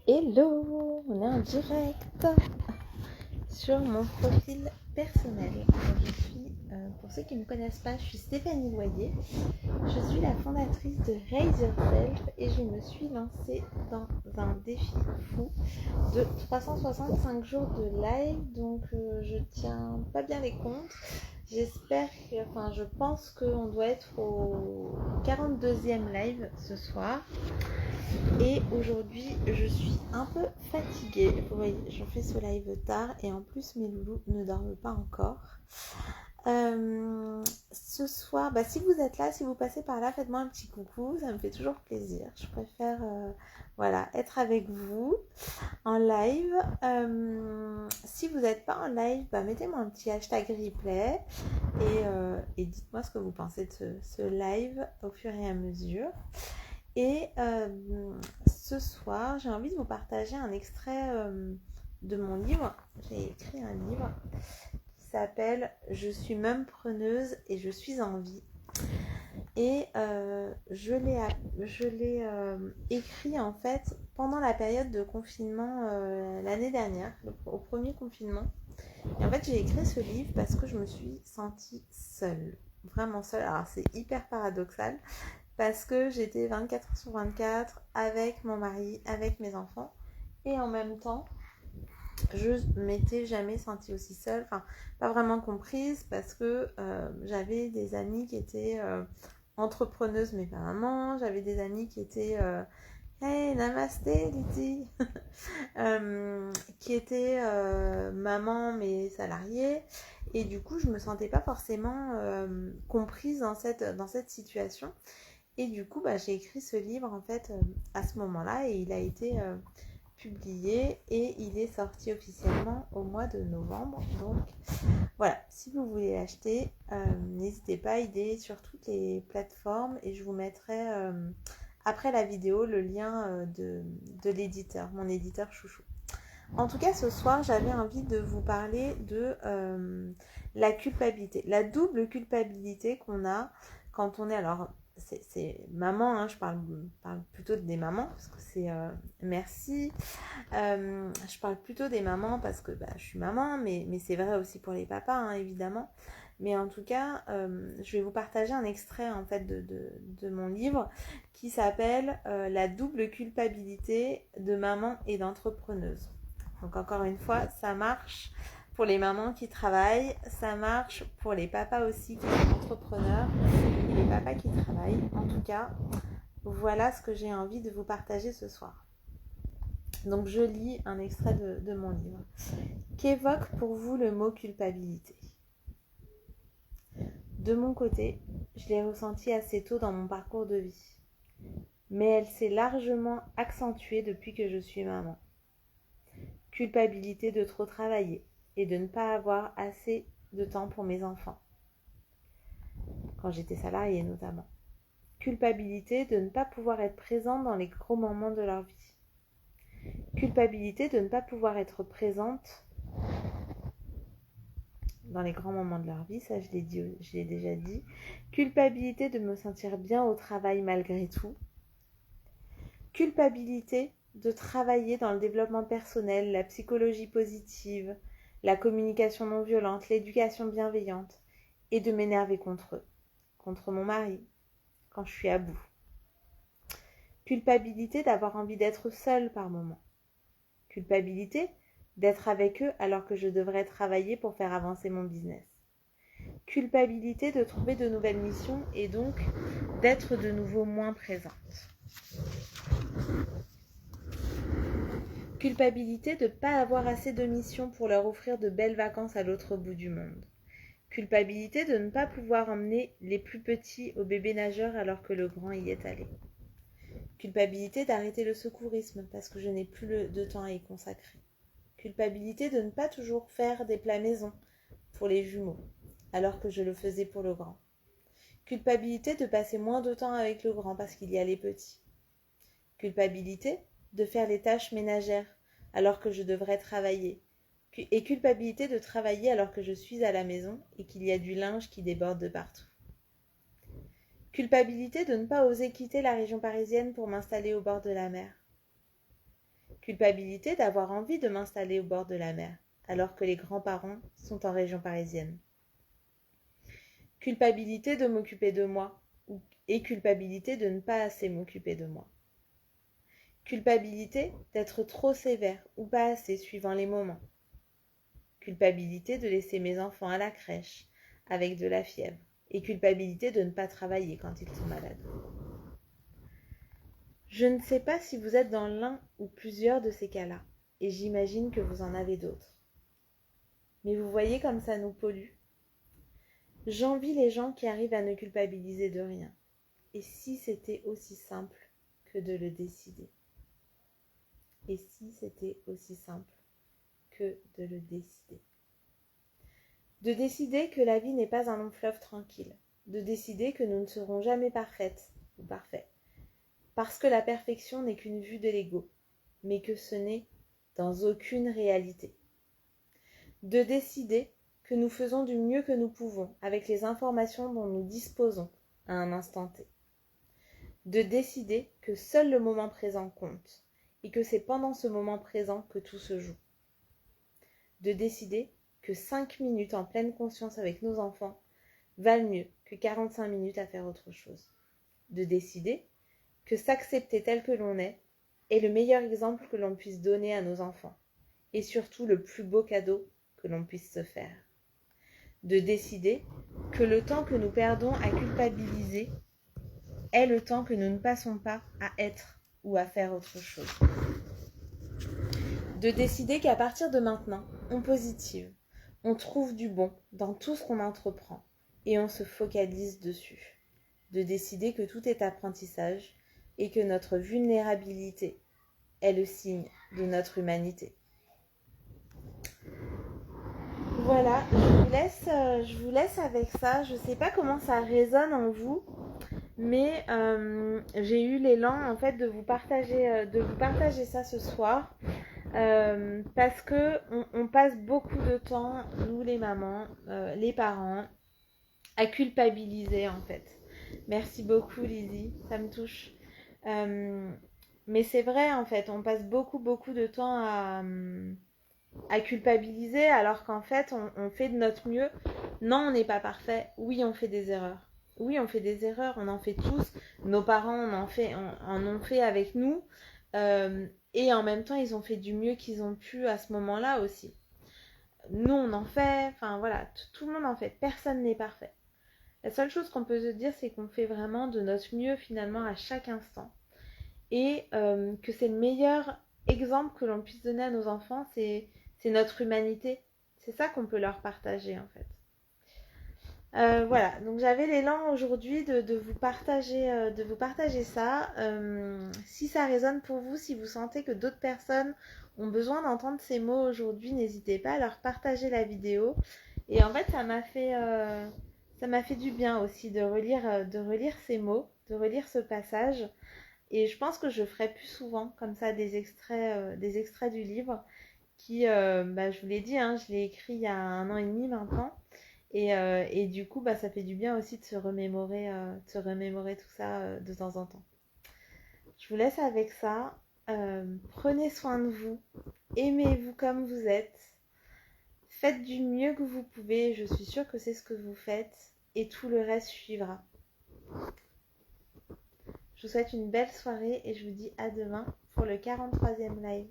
Hello, on est en direct sur mon profil personnel. Pour ceux qui ne me connaissent pas, je suis Stéphanie Loyer. Je suis la fondatrice de Raise Yourself et je me suis lancée dans un défi fou de 365 jours de live. Donc je tiens pas bien les comptes. Je pense qu'on doit être au 42e live ce soir. Et aujourd'hui, je suis un peu fatiguée. Vous voyez, je fais ce live tard et en plus, mes loulous ne dorment pas encore. Ce soir, si vous êtes là, si vous passez par là, faites-moi un petit coucou. Ça me fait toujours plaisir. Je préfère être avec vous en live. Si vous n'êtes pas en live, mettez-moi un petit hashtag replay et dites-moi ce que vous pensez de ce live au fur et à mesure. Et ce soir, j'ai envie de vous partager un extrait de mon livre. J'ai écrit un livre qui s'appelle « Je suis mempreneuse et je suis en vie ». Et je l'ai écrit en fait pendant la période de confinement l'année dernière, au premier confinement. Et en fait, j'ai écrit ce livre parce que je me suis sentie seule, vraiment seule. Alors, c'est hyper paradoxal. Parce que j'étais 24h sur 24 avec mon mari, avec mes enfants. Et en même temps, je m'étais jamais sentie aussi seule. Enfin, pas vraiment comprise parce que j'avais des amies qui étaient entrepreneuses mais pas maman. J'avais des amies qui étaient hey, namasté Lydie qui étaient maman mais salariée. Et du coup, je me sentais pas forcément comprise dans cette situation. Et du coup, j'ai écrit ce livre en fait à ce moment-là et il a été publié et il est sorti officiellement au mois de novembre. Donc voilà, si vous voulez l'acheter, n'hésitez pas, il est sur toutes les plateformes et je vous mettrai après la vidéo le lien de l'éditeur, mon éditeur chouchou. En tout cas, ce soir, j'avais envie de vous parler de la culpabilité, la double culpabilité qu'on a quand on est... Alors, c'est maman, hein, je parle plutôt des mamans, parce que c'est... merci. Je parle plutôt des mamans parce que je suis maman, mais c'est vrai aussi pour les papas, hein, évidemment. Mais en tout cas, je vais vous partager un extrait en fait de mon livre qui s'appelle La double culpabilité de maman et d'entrepreneuse. Donc encore une fois, ça marche pour les mamans qui travaillent, ça marche pour les papas aussi qui sont entrepreneurs et les papas qui travaillent. En tout cas, voilà ce que j'ai envie de vous partager ce soir. Donc je lis un extrait de mon livre. Qu'évoque pour vous le mot culpabilité ? De mon côté, je l'ai ressenti assez tôt dans mon parcours de vie. Mais elle s'est largement accentuée depuis que je suis maman. Culpabilité de trop travailler et de ne pas avoir assez de temps pour mes enfants. Quand j'étais salariée notamment. Culpabilité de ne pas pouvoir être présente dans les gros moments de leur vie. Culpabilité de ne pas pouvoir être présente dans les grands moments de leur vie, ça je l'ai déjà dit. Culpabilité de me sentir bien au travail malgré tout. Culpabilité de travailler dans le développement personnel, la psychologie positive, la communication non violente, l'éducation bienveillante, et de m'énerver contre eux, contre mon mari, quand je suis à bout. Culpabilité d'avoir envie d'être seule par moments. Culpabilité d'être avec eux alors que je devrais travailler pour faire avancer mon business. Culpabilité de trouver de nouvelles missions et donc d'être de nouveau moins présente. Culpabilité de ne pas avoir assez de missions pour leur offrir de belles vacances à l'autre bout du monde. Culpabilité de ne pas pouvoir emmener les plus petits au bébé nageur alors que le grand y est allé. Culpabilité d'arrêter le secourisme parce que je n'ai plus de temps à y consacrer. Culpabilité de ne pas toujours faire des plats maison pour les jumeaux alors que je le faisais pour le grand. Culpabilité de passer moins de temps avec le grand parce qu'il y a les petits. Culpabilité de faire les tâches ménagères alors que je devrais travailler. Et culpabilité de travailler alors que je suis à la maison et qu'il y a du linge qui déborde de partout. Culpabilité de ne pas oser quitter la région parisienne pour m'installer au bord de la mer. Culpabilité d'avoir envie de m'installer au bord de la mer, alors que les grands-parents sont en région parisienne. Culpabilité de m'occuper de moi, et culpabilité de ne pas assez m'occuper de moi. Culpabilité d'être trop sévère ou pas assez suivant les moments. Culpabilité de laisser mes enfants à la crèche avec de la fièvre. Et culpabilité de ne pas travailler quand ils sont malades. Je ne sais pas si vous êtes dans l'un ou plusieurs de ces cas-là, et j'imagine que vous en avez d'autres. Mais vous voyez comme ça nous pollue. J'envie les gens qui arrivent à ne culpabiliser de rien. Et si c'était aussi simple que de le décider? Et si c'était aussi simple que de le décider? De décider que la vie n'est pas un long fleuve tranquille. De décider que nous ne serons jamais parfaites ou parfaits. Parce que la perfection n'est qu'une vue de l'ego, mais que ce n'est dans aucune réalité. De décider que nous faisons du mieux que nous pouvons avec les informations dont nous disposons à un instant T. De décider que seul le moment présent compte et que c'est pendant ce moment présent que tout se joue. De décider que 5 minutes en pleine conscience avec nos enfants valent mieux que 45 minutes à faire autre chose. De décider que s'accepter tel que l'on est le meilleur exemple que l'on puisse donner à nos enfants et surtout le plus beau cadeau que l'on puisse se faire. De décider que le temps que nous perdons à culpabiliser est le temps que nous ne passons pas à être ou à faire autre chose. De décider qu'à partir de maintenant, on positive, on trouve du bon dans tout ce qu'on entreprend et on se focalise dessus. De décider que tout est apprentissage et que notre vulnérabilité est le signe de notre humanité. Voilà, je vous laisse avec ça. Je ne sais pas comment ça résonne en vous, mais j'ai eu l'élan en fait de vous partager ça ce soir. Parce que on passe beaucoup de temps, nous les mamans, les parents, à culpabiliser en fait. Merci beaucoup Lizzie, ça me touche. Mais c'est vrai en fait, on passe beaucoup de temps à culpabiliser alors qu'en fait on fait de notre mieux. Non, on n'est pas parfait. Oui, on fait des erreurs. Oui, on fait des erreurs, on en fait tous. Nos parents en ont fait avec nous. Et en même temps, ils ont fait du mieux qu'ils ont pu à ce moment-là aussi. Nous, on en fait, enfin voilà, tout le monde en fait. Personne n'est parfait. La seule chose qu'on peut se dire, c'est qu'on fait vraiment de notre mieux finalement à chaque instant. Et que c'est le meilleur exemple que l'on puisse donner à nos enfants, c'est notre humanité. C'est ça qu'on peut leur partager en fait. Voilà, donc j'avais l'élan aujourd'hui de vous partager ça. Si ça résonne pour vous, si vous sentez que d'autres personnes ont besoin d'entendre ces mots aujourd'hui, n'hésitez pas à leur partager la vidéo. Et en fait, ça m'a fait du bien aussi de relire ces mots, de relire ce passage. Et je pense que je ferai plus souvent comme ça des extraits du livre qui, je vous l'ai dit, hein, je l'ai écrit il y a 1 an et demi maintenant. Et du coup, ça fait du bien aussi de se remémorer tout ça de temps en temps. Je vous laisse avec ça. Prenez soin de vous. Aimez-vous comme vous êtes. Faites du mieux que vous pouvez. Je suis sûre que c'est ce que vous faites. Et tout le reste suivra. Je vous souhaite une belle soirée et je vous dis à demain pour le 43e live.